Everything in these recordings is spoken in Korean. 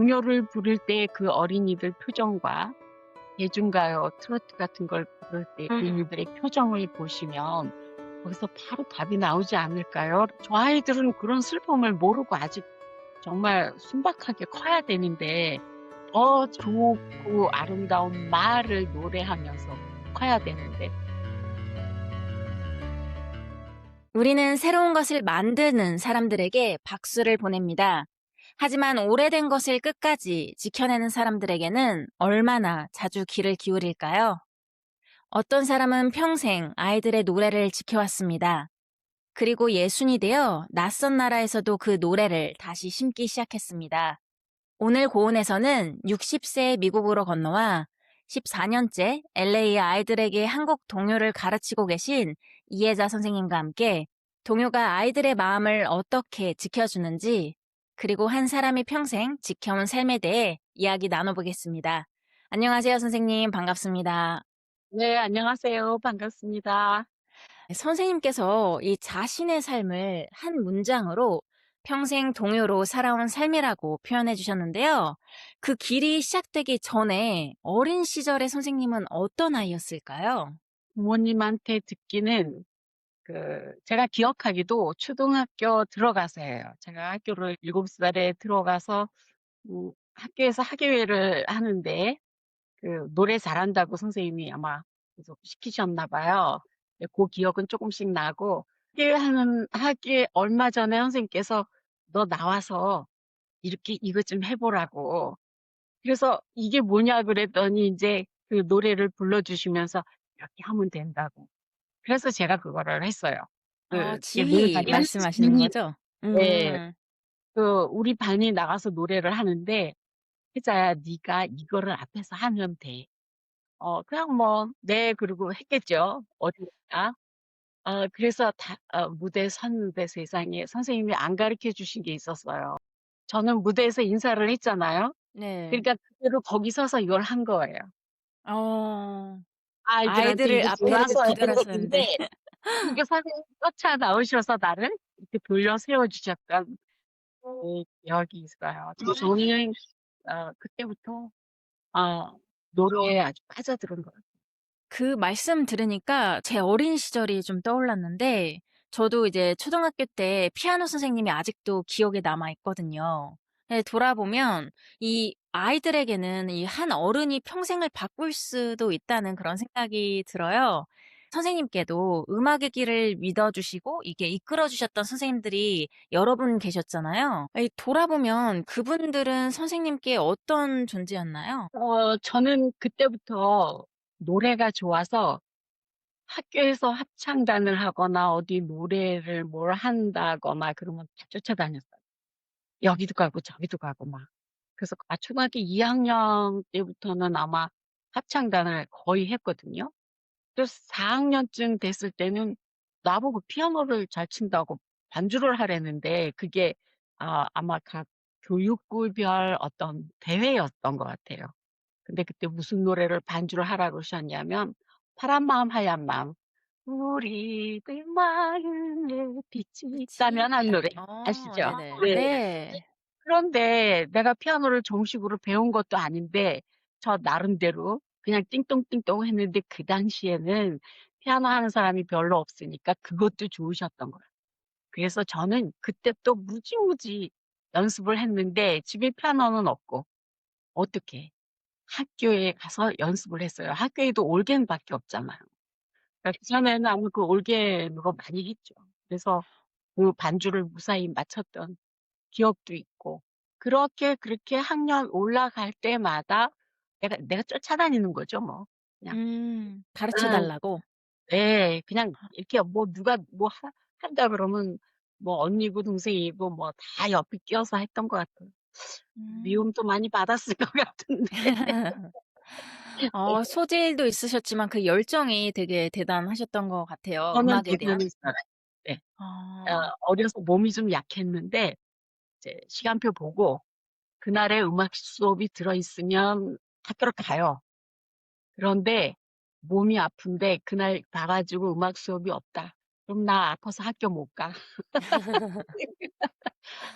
동요를 부를 때 그 어린이들 표정과 대중가요, 트로트 같은 걸 부를 때 어린이들의 표정을 보시면 거기서 바로 답이 나오지 않을까요? 저 아이들은 그런 슬픔을 모르고 아직 정말 순박하게 커야 되는데 더 좋고 아름다운 말을 노래하면서 커야 되는데. 우리는 새로운 것을 만드는 사람들에게 박수를 보냅니다. 하지만 오래된 것을 끝까지 지켜내는 사람들에게는 얼마나 자주 귀를 기울일까요? 어떤 사람은 평생 아이들의 노래를 지켜왔습니다. 그리고 예순이 되어 낯선 나라에서도 그 노래를 다시 심기 시작했습니다. 오늘 고온에서는 60세의 미국으로 건너와 14년째 LA 아이들에게 한국 동요를 가르치고 계신 이혜자 선생님과 함께 동요가 아이들의 마음을 어떻게 지켜주는지, 그리고 한 사람이 평생 지켜온 삶에 대해 이야기 나눠보겠습니다. 안녕하세요, 선생님. 반갑습니다. 네, 안녕하세요. 반갑습니다. 선생님께서 이 자신의 삶을 한 문장으로 평생 동요로 살아온 삶이라고 표현해 주셨는데요. 그 길이 시작되기 전에 어린 시절의 선생님은 어떤 아이였을까요? 부모님한테 듣기는 제가 기억하기도 초등학교 들어가서예요. 제가 학교를 7살에 들어가서 학교에서 학예회를 하는데 노래 잘한다고 선생님이 아마 계속 시키셨나 봐요. 그 기억은 조금씩 나고 학예 얼마 전에 선생님께서 "너 나와서 이렇게 이것 좀 해 보라."고. 그래서 "이게 뭐냐?" 그랬더니 인제 그 노래를 불러 주시면서 "이렇게 하면 된다."고. 그래서 제가 그거를 했어요. 이게 지휘 노래가 말씀하시는 거죠? 예. 우리 반이 나가서 노래를 하는데 "혜자야 네가 이거를 앞에서 하면 돼." 그냥 뭐 "네." 그러고 했겠죠. 어리니까. 그래서 무대에 섰는데 세상에 선생님이 안 가르쳐 주신 게 있었어요. 저는 무대에서 인사를 했잖아요. 네. 그러니까 그대로 거기 서서 이걸 한 거예요. 어, 아이들한테 아이들을 이거 앞에 돌아서 해야 두드려 놨는데. 되는데 그게 선생님이 쫓아 나오셔서 나를 이렇게 돌려 세워 주셨던 기억이 있어요. 저는 그때부터 노래에 아주 빠져들은 것 같아요. 그 말씀 들으니까 제 어린 시절이 좀 떠올랐는데, 저도 이제 초등학교 때 피아노 선생님이 아직도 기억에 남아 있거든요. 네, 돌아보면 이 아이들에게는 이 한 어른이 평생을 바꿀 수도 있다는 그런 생각이 들어요. 선생님께도 음악의 길을 믿어주시고 이게 이끌어주셨던 선생님들이 여러 분 계셨잖아요. 이 돌아보면 그분들은 선생님께 어떤 존재였나요? 저는 그때부터 노래가 좋아서 학교에서 합창단을 하거나 어디 노래를 뭘 한다거나 그러면 다 쫓아다녔어요. 여기도 가고 저기도 가고 막. 그래서 초등학교 2학년 때부터는 아마 합창단을 거의 했거든요. 그래서 4학년쯤 됐을 때는 나보고 피아노를 잘 친다고 반주를 하라는데 그게 아마 각 교육부별 어떤 대회였던 것 같아요. 근데 그때 무슨 노래를 반주를 하라고 그러셨냐면 파란 마음 하얀 마음 우리들 마음에 빛이 그치. 있다면 한 노래 아시죠? 네네. 네. 네. 그런데 내가 피아노를 정식으로 배운 것도 아닌데 저 나름대로 그냥 띵똥띵똥 했는데 그 당시에는 피아노 하는 사람이 별로 없으니까 그것도 좋으셨던 거예요. 그래서 저는 그때 또 무지무지 연습을 했는데 집에 피아노는 없고 어떻게 학교에 가서 연습을 했어요. 학교에도 올겐밖에 없잖아요. 그러니까 그전에는 아마 그 올겐으로 많이 했죠. 그래서 그 반주를 무사히 마쳤던 기억도 있고 그렇게 학년 올라갈 때마다 내가 쫓아다니는 거죠 뭐. 그냥. 가르쳐 응. 달라고? 네. 그냥 이렇게 뭐 누가 뭐 한다 그러면 뭐 언니고 동생이고 뭐 다 옆에 끼어서 했던 것 같아요. 음. 미움도 많이 받았을 것 같은데. 소질도 있으셨지만 그 열정이 되게 대단하셨던 것 같아요, 저는 음악에 대한. 대단했어요. 네. 아. 어려서 몸이 좀 약했는데 이제 시간표 보고 그날에 음악 수업이 들어 있으면 학교를 가요. 그런데 몸이 아픈데 그날 가 가지고 음악 수업이 없다. "그럼 나 아파서 학교 못 가."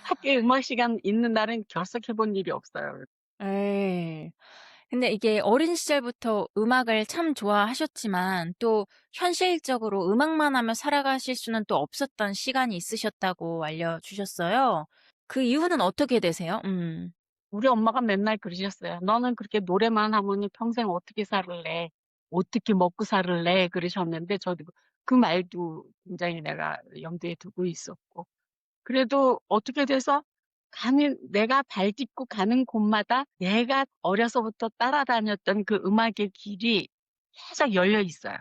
학교에 음악 시간 있는 날은 결석해 본 일이 없어요. 예. 근데 이게 어린 시절부터 음악을 참 좋아하셨지만 또 현실적으로 음악만 하며 살아가실 수는 또 없었던 시간이 있으셨다고 알려주셨어요. 그 이유는 어떻게 되세요? 우리 엄마가 맨날 그러셨어요. "너는 그렇게 노래만 하면은 평생 어떻게 살을래? 어떻게 먹고 살을래?" 그러셨는데 저도 그 말도 굉장히 내가 염두에 두고 있었고 그래도 어떻게 돼서 가는 내가 발 딛고 가는 곳마다 내가 어려서부터 따라다녔던 그 음악의 길이 계속 열려 있어요.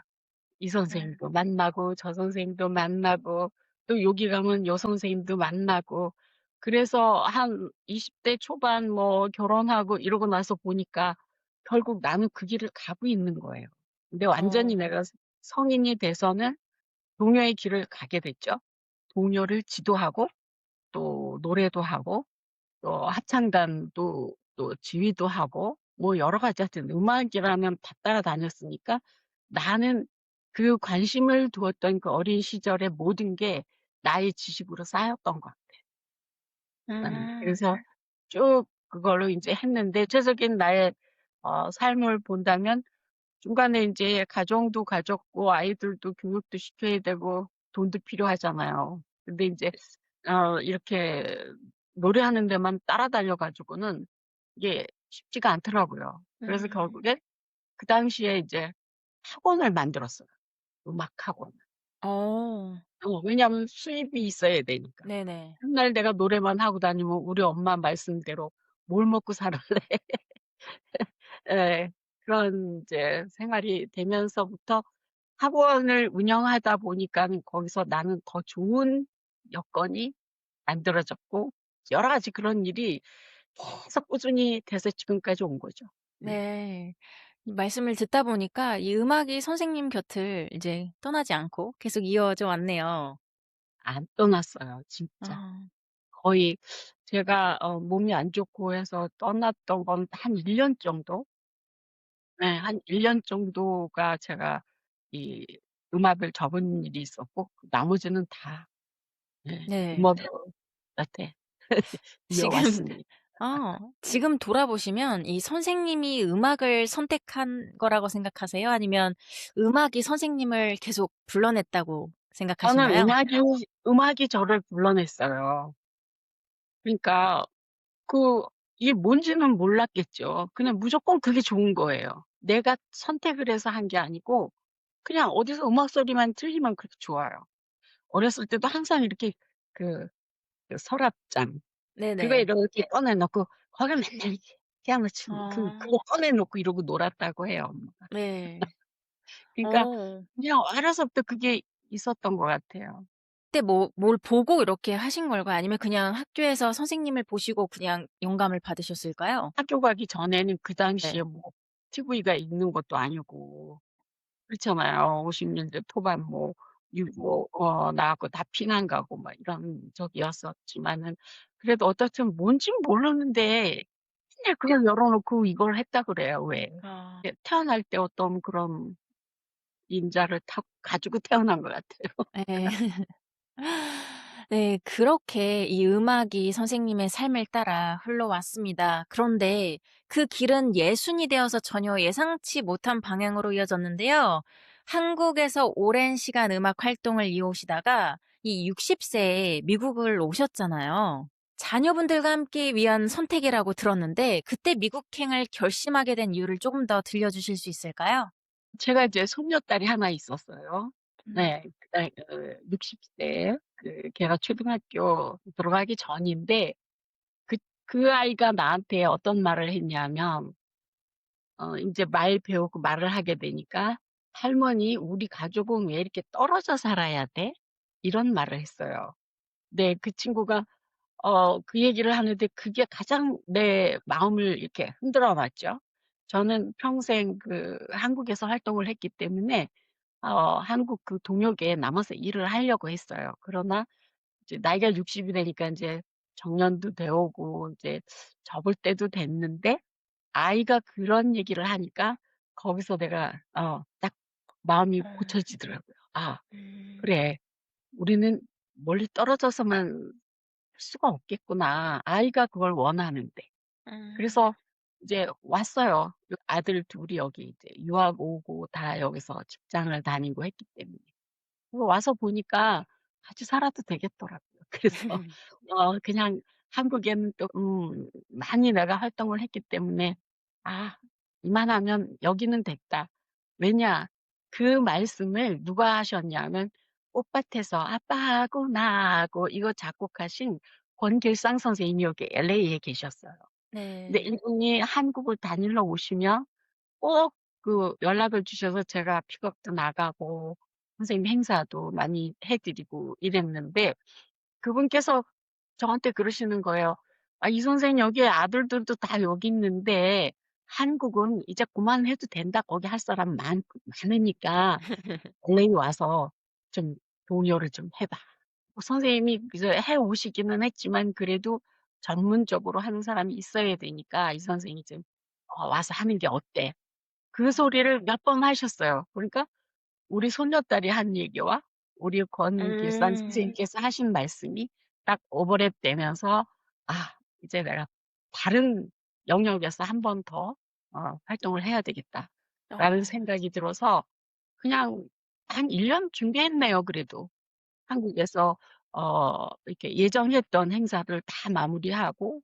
이 음. 선생님도 만나고 저 선생님도 만나고 또 여기 가면 요 선생님도 만나고 그래서 한 20대 초반 뭐 결혼하고 이러고 나서 보니까 결국 나는 그 길을 가고 있는 거예요. 근데 완전히 어. 내가 성인이 돼서는 동요의 길을 가게 됐죠. 동요를 지도하고 또 노래도 하고 또 합창단도 또 지휘도 하고 뭐 여러 가지 하여튼 음악이라면 다 따라다녔으니까 나는 그 관심을 두었던 그 어린 시절의 모든 게 나의 지식으로 쌓였던 것 같아요. 음. 그래서 쭉 그걸로 인제 했는데 최적인 나의 삶을 본다면 중간에 인제 가정도 가졌고 아이들도 교육도 시켜야 되고 돈도 필요하잖아요. 근데 인제 이렇게 노래하는 데만 따라다녀 가지고는 이게 쉽지가 않더라고요. 그래서 음. 결국에 그 당시에 이제 학원을 만들었어요, 음악 학원을. 어. 왜냐하면 수입이 있어야 되니까. 네네. 맨날 내가 노래만 하고 다니면 우리 엄마 말씀대로 '뭘 먹고 살을래?' 예. 그런 이제 생활이 되면서부터 학원을 운영하다 보니까는 거기서 나는 더 좋은 여건이 만들어졌고 여러 가지 그런 일이 계속 꾸준히 돼서 지금까지 온 거죠. 네. 네. 이 말씀을 듣다 보니까 이 음악이 선생님 곁을 이제 떠나지 않고 계속 이어져 왔네요. 안 떠났어요 진짜. 아. 거의 제가 몸이 안 좋고 해서 떠났던 건 한 1년 정도? 네. 한 1년 정도가 제가 이 음악을 접은 일이 있었고 나머지는 다 네 네. 음악으로 곁에 지금 이어왔습니다. 지금 돌아보시면 이 선생님이 음악을 선택한 거라고 생각하세요? 아니면 음악이 선생님을 계속 불러냈다고 저는 생각하시나요? 음악이 저를 불러냈어요. 그러니까 그 이게 뭔지는 몰랐겠죠. 그냥 무조건 그게 좋은 거예요. 내가 선택을 해서 한 게 아니고 그냥 어디서 음악 소리만 들리면 그렇게 좋아요. 어렸을 때도 항상 이렇게 그 서랍장 그거 네네. 이렇게 꺼내 놓고 거기에 맨날 이렇게 피아노 치는 아. 그거 꺼내 놓고 이러고 놀았다고 해요 엄마가. 네. 그러니까 어. 그냥 어려서부터 그게 있었던 것 같아요. 그때 뭐 뭘 보고 이렇게 하신 걸까요? 아니면 그냥 학교에서 선생님을 보시고 그냥 영감을 받으셨을까요? 학교 가기 전에는 그 당시에 네. 뭐 TV가 있는 것도 아니고 그렇잖아요. 50 년대 초반 뭐 나갖고 다 피난 가고 막 이런 적이었었지만은 그래도 어떻든 뭔진 모르는데 맨날 그걸 열어 놓고 이걸 했다 그래요 왜. 아. 예 태어날 때 어떤 그런 인자를 타 가지고 태어난 것 같아요. 예. 네. 그렇게 이 음악이 선생님의 삶을 따라 흘러왔습니다. 그런데 그 길은 예순이 되어서 전혀 예상치 못한 방향으로 이어졌는데요. 한국에서 오랜 시간 음악 활동을 이어오시다가 이 60 세에 미국을 오셨잖아요. 자녀분들과 함께 위한 선택이라고 들었는데 그때 미국행을 결심하게 된 이유를 조금 더 들려주실 수 있을까요? 제가 이제 손녀딸이 하나 있었어요. 음. 네. 그다음에 60 세 걔가 초등학교 들어가기 전인데 그 그 아이가 나한테 어떤 말을 했냐면 인제 말 배우고 말을 하게 되니까 "할머니 우리 가족은 왜 이렇게 떨어져 살아야 돼?" 이런 말을 했어요. 네. 그 친구가 그 얘기를 하는데 그게 가장 내 마음을 이렇게 흔들어 놨죠. 저는 평생 그 한국에서 활동을 했기 때문에 한국 그 동요계에 남아서 일을 하려고 했어요. 그러나 이제 나이가 60이 되니까 인제 정년도 되어 오고 인제 접을 때도 됐는데 아이가 그런 얘기를 하니까 거기서 내가 딱 마음이 어. 고쳐지더라고요. '아 음. 그래. 우리는 멀리 떨어져서만 할 수가 없겠구나. 아이가 그걸 원하는데. 음. 그래서 이제 왔어요. 아들 둘이 여기 이제 유학 오고 다 여기서 직장을 다니고 했기 때문에. 와서 보니까 같이 살아도 되겠더라고요. 그래서 그냥 한국에는 또 많이 내가 활동을 했기 때문에 '아 이만하면 여기는 됐다.' 왜냐 그 말씀을 누가 하셨냐면 꽃밭에서 아빠하고 나하고 이거 작곡하신 권길상 선생님이 여기 LA에 계셨어요. 근데 네. 이분이 한국을 다니러 오시면 꼭 그 연락을 주셔서 제가 픽업도 나가고 선생님 행사도 많이 해 드리고 이랬는데 그분께서 저한테 그러시는 거예요. "아 이 선생님 여기 아들들도 다 여기 있는데 한국은 이제 그만해도 된다. 거기 할 사람 많으니까 LA 와서 좀 동요를 좀 해 봐." 선생님이 이제 해 오시기는 했지만 그래도 전문적으로 하는 사람이 있어야 되니까 "이 선생이 좀 와서 하는 게 어때?" 그 소리를 몇 번 하셨어요. 그러니까 우리 손녀딸이 한 얘기와 우리 권길상 음. 선생님께서 하신 말씀이 딱 오버랩 되면서 '아 이제 내가 다른 영역에서 한 번 더 활동을 해야 되겠다.'라는 어. 생각이 들어서 그냥 한 1년 준비했네요 그래도. 한국에서 이렇게 예정했던 행사를 다 마무리하고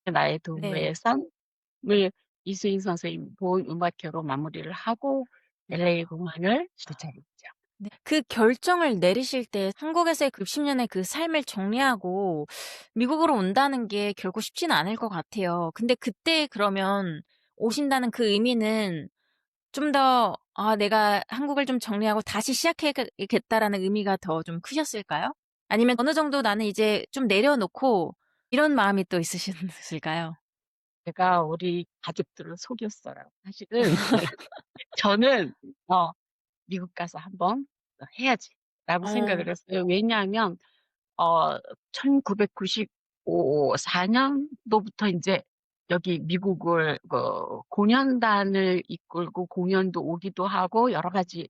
나의 네. 동료의 삶을 이수인 선생님 보은 음악회로 마무리를 하고 LA 야. 공항을 시작했죠. 네. 그 결정을 내리실 때 한국에서의 그 10 년의 그 삶을 정리하고 미국으로 온다는 게 결코 쉽지는 않을 것 같아요. 근데 그때 그러면 오신다는 그 의미는 좀 더 '아 내가 한국을 좀 정리하고 다시 시작해 겠다.'라는 의미가 더 좀 크셨을까요? 아니면 어느 정도 '나는 이제 좀 내려놓고' 이런 마음이 또 있으셨을까요? 제가 우리 가족들을 속였어요. 사실은 저는 '미국 가서 한번 해야지.'라고 어 생각을 했어요. 왜냐하면 어 1995 4 년도부터 인제 여기 미국을 공연단을 이끌고 공연도 오기도 하고 여러 가지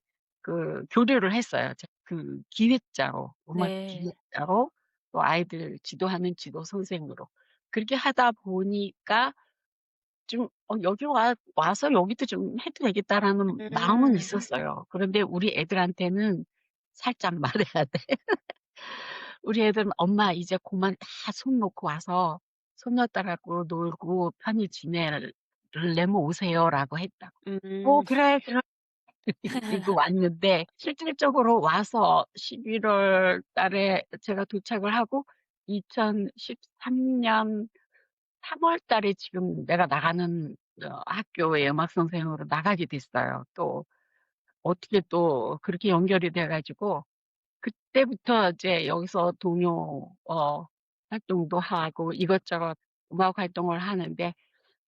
교류를 했어요. 그 기획자로, 음악 네. 기획자로 또 아이들 지도하는 지도 선생으로. 그렇게 하다 보니까 좀 '여기 와서 여기도 좀 해도 되겠다.'라는 마음은 음. 있었어요. 그런데 우리 애들한테는 살짝 말해야 돼. 우리 애들은 "엄마 이제 고만 다 손 놓고 와서 손녀딸하고 놀고 편히 지내려면 오세요."라고 했다고. 음. 그래, 그래." 그리고 왔는데 실질적으로 와서 11월 달에 제가 도착을 하고 2013년 3월 달에 지금 내가 나가는 학교의 음악 선생으로 나가게 됐어요. 또 어떻게 또 그렇게 연결이 돼 가지고 그때부터 이제 여기서 동요 활동도 하고 이것저것 음악 활동을 하는데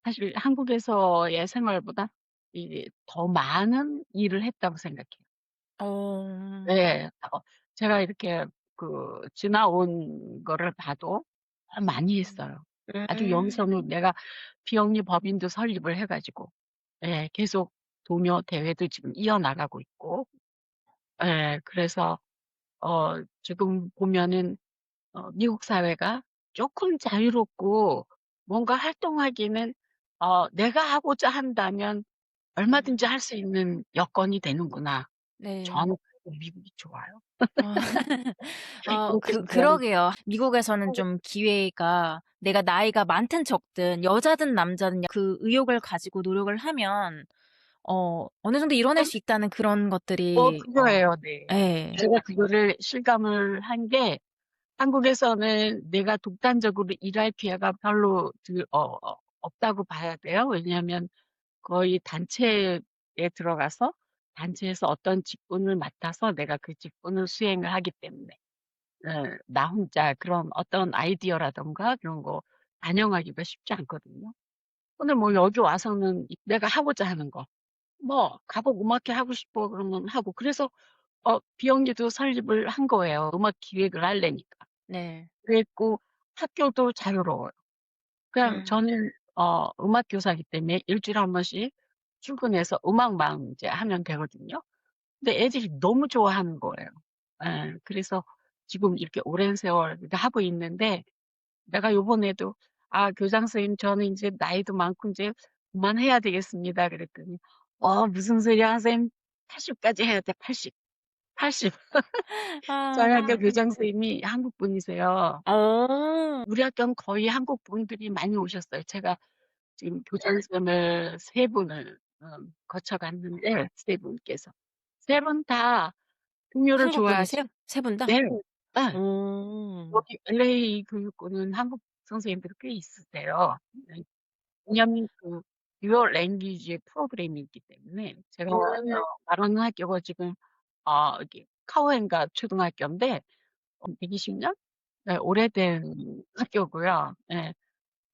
사실 한국에서의 생활보다 이 더 많은 일을 했다고 생각해요. 어. 네. 제가 이렇게 지나온 거를 봐도 많이 했어요. 아주 음. 여기서는 내가 비영리 법인도 설립을 해 가지고 계속 동요 대회도 지금 이어나가고 있고 그래서 지금 보면은 미국 사회가 쪼끔 자유롭고 뭔가 활동하기는 내가 하고자 한다면 음. 얼마든지 할 수 있는 여건이 되는구나. 네. 저는 그래서 미국이 좋아요. 어. 그렇게 생각을 그러게요. 미국에서는 하고 좀 기회가 내가 나이가 많든 적든 여자든 남자든 그 의욕을 가지고 노력을 하면 어느 정도 이뤄낼 수 있다는 그런 것들이 그거예요. 네. 예. 제가 그거를 실감을 한 게 한국에서는 내가 독단적으로 일할 기회가 별로 없다고 봐야 돼요. 왜냐하면 거의 단체에 들어가서 단체에서 어떤 직분을 맡아서 내가 그 직분을 수행을 하기 때문에 나 혼자 그런 어떤 아이디어라든가 그런 거 반영하기가 쉽지 않거든요. 근데 뭐 여기 와서는 내가 하고자 하는 거 뭐 "가곡 음악회 하고 싶어." 그러면 하고 그래서 비영리도 설립을 한 거예요, 음악 기획을 하려니까. 네. 그랬고 학교도 자유로워요. 그냥 음. 저는 음악 교사이기 때문에 일 주일에 한 번씩 출근해서 음악만 이제 하면 되거든요. 근데 애들이 너무 좋아하는 거예요. 예. 그래서 지금 이렇게 오랜 세월 이렇게 하고 있는데 내가 요번에도 "아 교장 선생님 저는 인제 나이도 많고 인제 그만해야 되겠습니다." 그랬더니 무슨 소리야 선생님. 80 까지 해야 돼 80. 80." 저희 학교 아. 교장 선생님이 한국 분이세요. 어. 우리 학교는 거의 한국 분들이 많이 오셨어요. 제가 지금 교장 선생님을 3 분을 거쳐 갔는데 3 분께서 3분 다 동료를 한국 좋아하시 분이세요? 세 분 다? 네. 예. 어. 여기 LA 교육고는 한국 선생님들이 꽤 있으세요. 네. 왜냐하면 그 듀얼 랭귀지 프로그램이 있기 때문에 제가 말하는 학교가 지금 여기 카오엔가 초등학교인데 120 년? 네 오래된 학교고요. 예.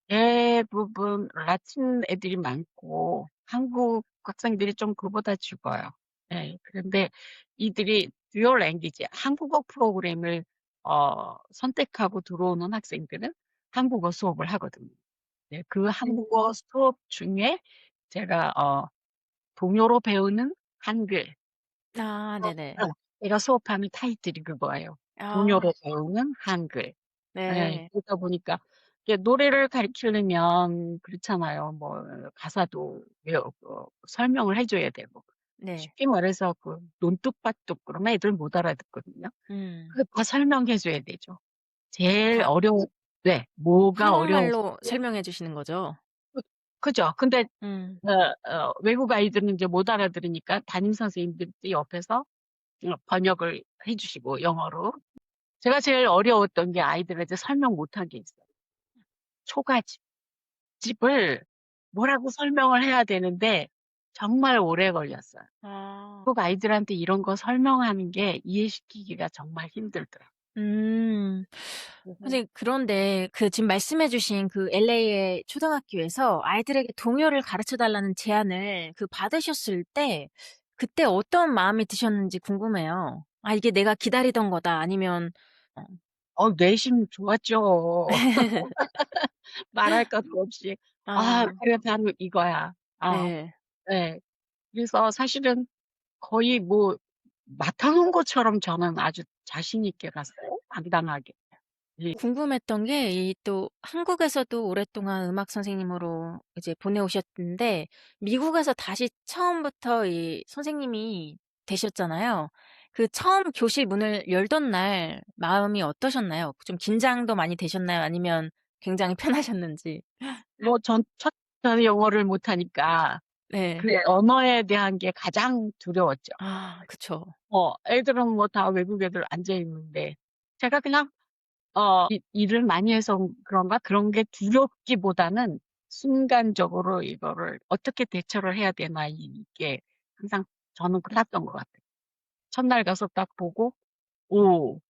대부분 라틴 애들이 많고 한국 학생들이 좀 그보다 적어요. 예. 그런데 이들이 듀얼 랭귀지 한국어 프로그램을 선택하고 들어오는 학생들은 한국어 수업을 하거든요. 네. 그 한국어 수업 중에 제가 동요로 배우는 한글 아 네네. 제가 수업하는 타이틀이 그거예요. 아 동요로 배우는 한글. 예. 네. 그러다 보니까 이게 노래를 가르치려면 그렇잖아요. 뭐 가사도 설명을 해 줘야 되고. 네. 쉽게 말해서 그 논뚝박뚝 그러면 애들 못 알아듣거든요. 음. 그거 다 설명해 줘야 되죠. 제일 다 어려운 네. 뭐가 어려웠을 한국말로 때 설명해 주시는 거죠? 그 그죠. 근데 음. 외국 아이들은 인제 못 알아들으니까 담임 선생님들이 옆에서 번역을 해 주시고 영어로. 제가 제일 어려웠던 게 아이들한테 설명 못한 게 있어요. 초가집. 집을 뭐라고 설명을 해야 되는데 정말 오래 걸렸어요. 아. 꼭 아이들한테 이런 거 설명하는 게 이해시키기가 정말 힘들더라고요. 음. 그래서 선생님 그런데 그 지금 말씀해 주신 그 LA의 초등학교에서 아이들에게 동요를 가르쳐 달라는 제안을 그 받으셨을 때 그때 어떤 마음이 드셨는지 궁금해요. '아 이게 내가 기다리던 거다.' 아니면 어 내심 좋았죠. 말할 것도 없이. 아 그래 바로 이거야. 네. 네. 그래서 사실은 거의 뭐 맡아 놓은 것처럼 저는 아주 자신 있게 갔어요, 당당하게. 예. 궁금했던 게 이 또 한국에서도 오랫동안 음악 선생님으로 이제 보내오셨는데 미국에서 다시 처음부터 이 선생님이 되셨잖아요. 그 처음 교실 문을 열던 날 마음이 어떠셨나요? 좀 긴장도 많이 되셨나요? 아니면 굉장히 편하셨는지? 뭐 저는 영어를 못 하니까 그 네. 언어에 대한 게 가장 두려웠죠. 아 그쵸. 애들은 뭐 다 외국 애들 앉아 있는데 제가 그냥 일을 많이 해서 그런가 그런 게 두렵기보다는 순간적으로 이거를 '어떻게 대처를 해야 되나.' 이게 항상 저는 그랬던 것 같아요. 첫날 가서 딱 보고 '오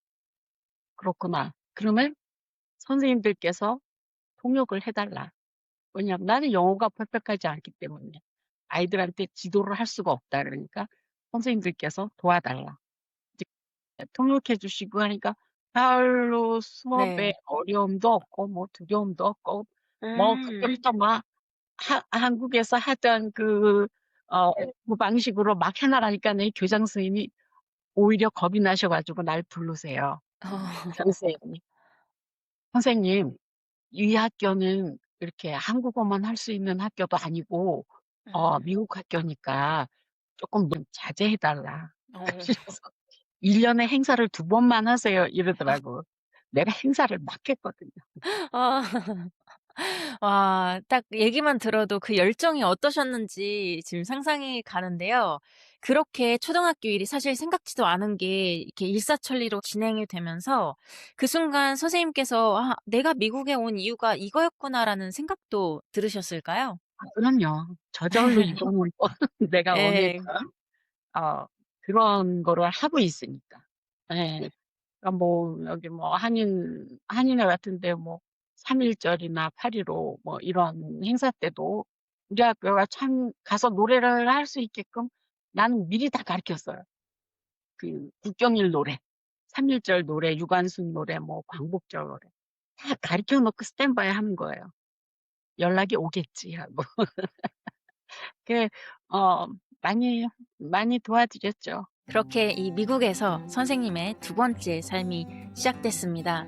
그렇구나.' 그러면 선생님들께서 통역을 해 달라. 왜냐하면 나는 영어가 퍼펙트하지 않기 때문에 아이들한테 지도를 할 수가 없다 그러니까 선생님들께서 도와달라. 이제 통역해 주시고 하니까 별로 수업에 네. 어려움도 없고 뭐 두려움도 없고 뭐 음. 그때부터 막 한국에서 하던 그 방식으로 막 해 나가니까는 이 교장 선생님이 오히려 겁이 나셔 가지고 날 부르세요. 어. 선생님이. "선생님 이 학교는 이렇게 한국어만 할 수 있는 학교도 아니고 미국 학교니까 쪼끔 좀 자제해 달라." 어. 그래서 "1 년에 행사를 2 번만 하세요." 이러더라고. 내가 행사를 막 했거든요. 아. 와 딱 얘기만 들어도 그 열정이 어떠셨는지 지금 상상이 가는데요. 그렇게 초등학교 일이 사실 생각지도 않은 게 이렇게 일사천리로 진행이 되면서 그 순간 선생님께서 '아 내가 미국에 온 이유가 이거였구나.'라는 생각도 들으셨을까요? 그럼요. 저절로 이거는 또 내가 예. 원했던 그런 거를 하고 있으니까. 예. 그러니까 뭐 여기 뭐 한인회 같은 데 뭐 3.1절이나 8.15 뭐 이런 행사 때도 우리 학교가 참 가서 노래를 할 수 있게끔 나는 미리 다 가르쳤어요. 그 국경일 노래, 3.1절 노래, 유관순 노래, 뭐 광복절 노래 다 가르쳐 놓고 스탠바이 하는 거예요. '연락이 오겠지.' 하고. 그 많이 도와드렸죠. 그렇게 이 미국에서 선생님의 두 번째 삶이 시작됐습니다.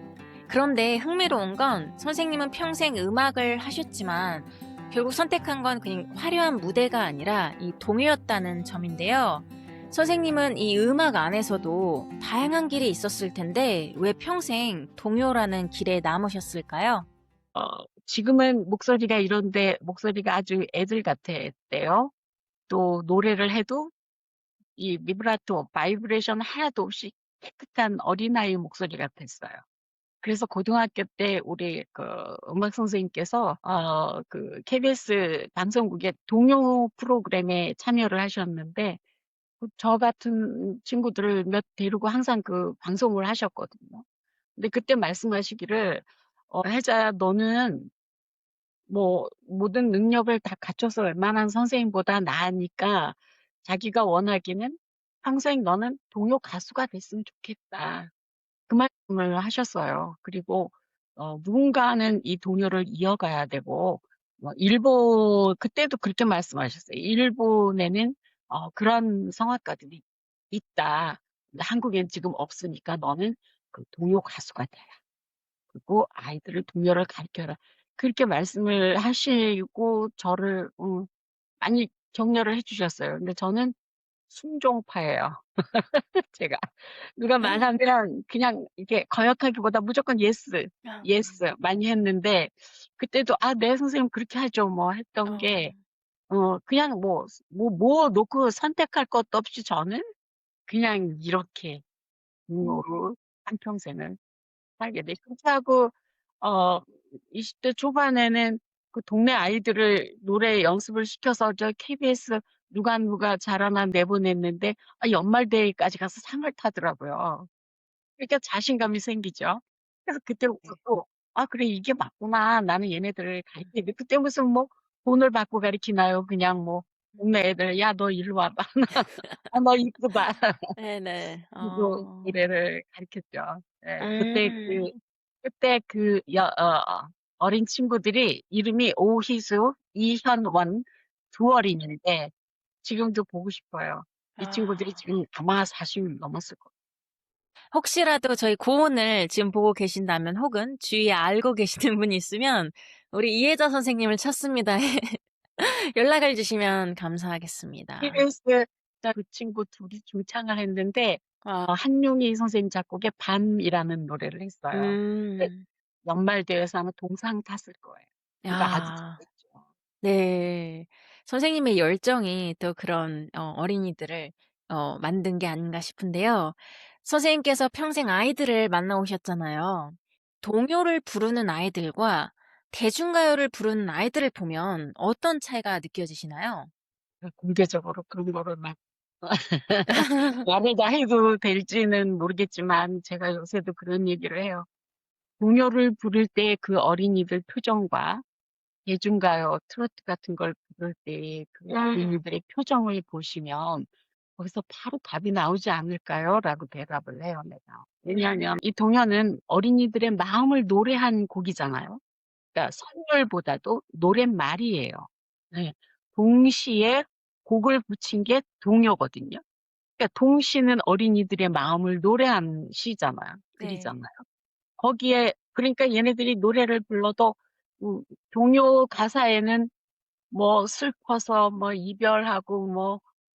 그런데 흥미로운 건 선생님은 평생 음악을 하셨지만 결국 선택한 건 그냥 화려한 무대가 아니라 이 동요였다는 점인데요. 선생님은 이 음악 안에서도 다양한 길이 있었을 텐데 왜 평생 동요라는 길에 남으셨을까요? 어, 지금은 목소리가 이런데 목소리가 아주 애들 같았대요. 또 노래를 해도 이 비브라토, 바이브레이션 하나도 없이 깨끗한 어린아이 목소리 같았어요. 그래서 고등학교 때 우리 그 음악 선생님께서 그 KBS 방송국의 동요 프로그램에 참여를 하셨는데 저 같은 친구들을 몇 데리고 항상 그 방송을 하셨거든요. 근데 그때 말씀하시기를 혜자야 너는 뭐 모든 능력을 다 갖춰서 웬만한 선생님보다 나으니까 자기가 원하기는 평생 너는 동요 가수가 됐으면 좋겠다. 그 말씀을 하셨어요. 그리고 누군가는 이 동요를 이어가야 되고 일본 그때도 그렇게 말씀하셨어요. 일본에는 그런 성악가들이 있다. 근데 한국엔 지금 없으니까 너는 그 동요 가수가 돼라. 그리고 아이들을 동요를 가르쳐라. 그렇게 말씀을 하시고 저를 많이 격려를 해주셨어요. 근데 저는 순종파예요. 제가 누가 말하면 그냥 이게 거역하기보다 무조건 예스, 예스 많이 했는데 그때도 네 선생님 그렇게 하죠 뭐 했던 게 그냥 뭐 놓고 선택할 것도 없이 저는 그냥 이렇게 동요로 한평생을 살게 돼. 그렇게 하고 어 20대 초반에는 그 동네 아이들을 노래 연습을 시켜서 저 KBS 누가 잘하나 내보냈는데 연말대회까지 가서 상을 타더라고요. 그러니까 자신감이 생기죠. 그래서 그때부터 또 '아 그래 이게 맞구나. 나는 얘네들을 가르치는데' 그때 무슨 뭐 돈을 받고 가르치나요? 그냥 뭐 동네 애들 "야 너 일로 와 봐. 너 이쁘다." 네네. 그리고 노래를 가르쳤죠. 예. 음. 그때 어린 친구들이 이름이 오희수, 이현원 두 어린이인데 지금도 보고 싶어요. 이 친구들이 아. 지금 아마 40 넘었을 거예요. 혹시라도 저희 고온을 지금 보고 계신다면 혹은 주위에 알고 계시는 분이 있으면 "우리 이혜자 선생님을 찾습니다." 연락을 주시면 감사하겠습니다. KBS 그 친구 둘이 중창을 했는데 아. 한용희 선생님 작곡의 밤이라는 노래를 했어요. 근데 음. 연말대회에서 아마 동상 탔을 거예요. 그거 아주 야. 잘했죠. 네. 선생님의 열정이 또 그런 어린이들을 만든 게 아닌가 싶은데요. 선생님께서 평생 아이들을 만나 오셨잖아요. 동요를 부르는 아이들과 대중가요를 부르는 아이들을 보면 어떤 차이가 느껴지시나요? 공개적으로 그런 거를 막 말을 다 해도 될지는 모르겠지만 제가 요새도 그런 얘기를 해요. 동요를 부를 때 그 어린이들 표정과 대중가요, 트로트 같은 걸 부를 때 그 어린이들의 표정을 보시면 거기서 바로 답이 나오지 않을까요? 라고 대답을 해요, 내가. 왜냐하면 이 동요는 어린이들의 마음을 노래한 곡이잖아요. 그러니까 선율보다도 노랫말이에요. 네. 동시에 곡을 붙인 게 동요거든요. 그러니까 동시는 어린이들의 마음을 노래한 시잖아요. 네. 글이잖아요. 거기에 그러니까 얘네들이 노래를 불러도 동요 가사에는 뭐 슬퍼서 뭐 이별하고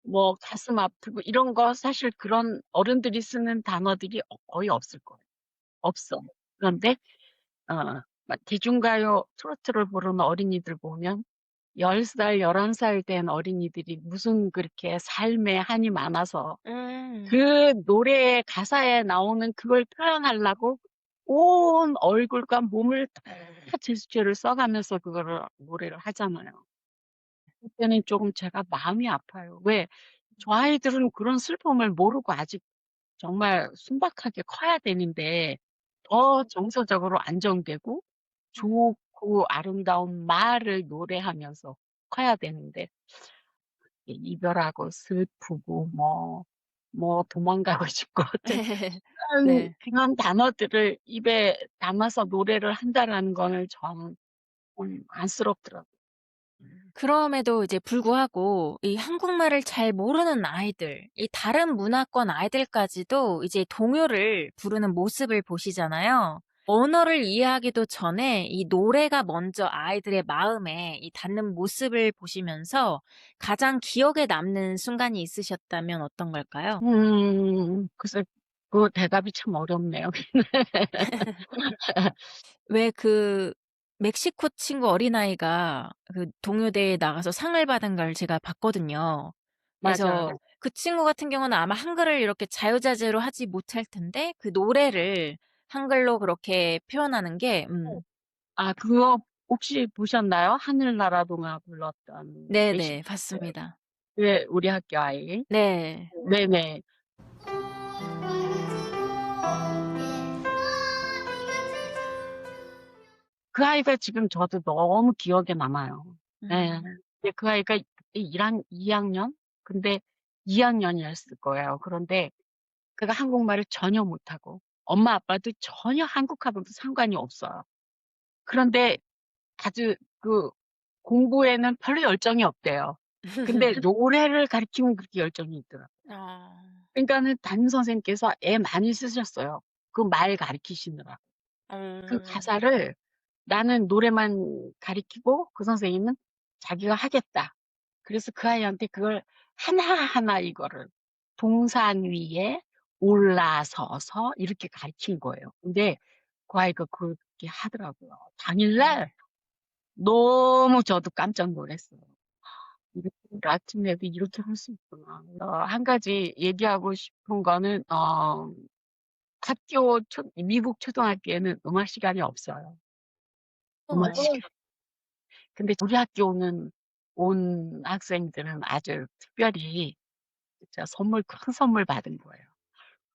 뭐 가슴 아프고 이런 거 사실 그런 어른들이 쓰는 단어들이 거의 없을 거예요. 없어. 그런데 막 대중가요 트로트를 부르는 어린이들 보면 10살 11살 된 어린이들이 무슨 그렇게 삶에 한이 많아서 음. 그 노래 가사에 나오는 그걸 표현하려고 온 얼굴과 몸을 다 제스처를 써 가면서 그거를 노래를 하잖아요. 그때는 조금 제가 마음이 아파요. 왜? 저 아이들은 그런 슬픔을 모르고 아직 정말 순박하게 커야 되는데 더 정서적으로 안정되고 좋고 아름다운 말을 노래하면서 커야 되는데 이별하고 슬프고 뭐 도망가고 싶고 하여튼 네. 그런 단어들을 입에 담아서 노래를 한다라는 거는 저는 안쓰럽더라고요. 그럼에도 이제 불구하고 이 한국말을 잘 모르는 아이들, 이 다른 문화권 아이들까지도 이제 동요를 부르는 모습을 보시잖아요. 언어를 이해하기도 전에 이 노래가 먼저 아이들의 마음에 이 닿는 모습을 보시면서 가장 기억에 남는 순간이 있으셨다면 어떤 걸까요? 글쎄 그 대답이 참 어렵네요. 왜 그 멕시코 친구 어린아이가 그 동요대회에 나가서 상을 받은 걸 제가 봤거든요. 그래서 맞아요. 그 친구 같은 경우는 아마 한글을 이렇게 자유자재로 하지 못할 텐데 그 노래를 한글로 그렇게 표현하는 게 아 그거 혹시 보셨나요? 하늘나라 동화 불렀던 네네. 멕시코 봤습니다. 예 우리 학교 아이. 네. 네네. 그 아이가 지금 저도 너무 기억에 남아요. 예. 음. 근데 그 아이가 그때 2 학년? 근데 2 학년이었을 거예요. 그런데 그가 한국말을 전혀 못하고 엄마 아빠도 전혀 한국하고도 상관이 없어요. 그런데 아주 그 공부에는 별로 열정이 없대요. 근데 노래를 가르치면 그렇게 열정이 있더라고요. 아. 그러니까는 담임 선생님께서 애 많이 쓰셨어요. 그 말 가르치시느라고. 그 음. 가사를 나는 노래만 가르치고 그 선생님은 자기가 하겠다. 그래서 그 아이한테 그걸 하나하나 이거를 동산 위에 올라서서 이렇게 가르친 거예요. 근데 그 아이가 그렇게 하더라고요. 당일날 네. 너무 저도 깜짝 놀랐어요. 이렇게 라틴 애도 이렇게 할 수 있구나. 한 가지 얘기하고 싶은 거는 미국 초등학교에는 음악 시간이 없어요. 음악 어. 시간. 근데 우리 학교 온 학생들은 아주 특별히 진짜 큰 선물 받은 거예요.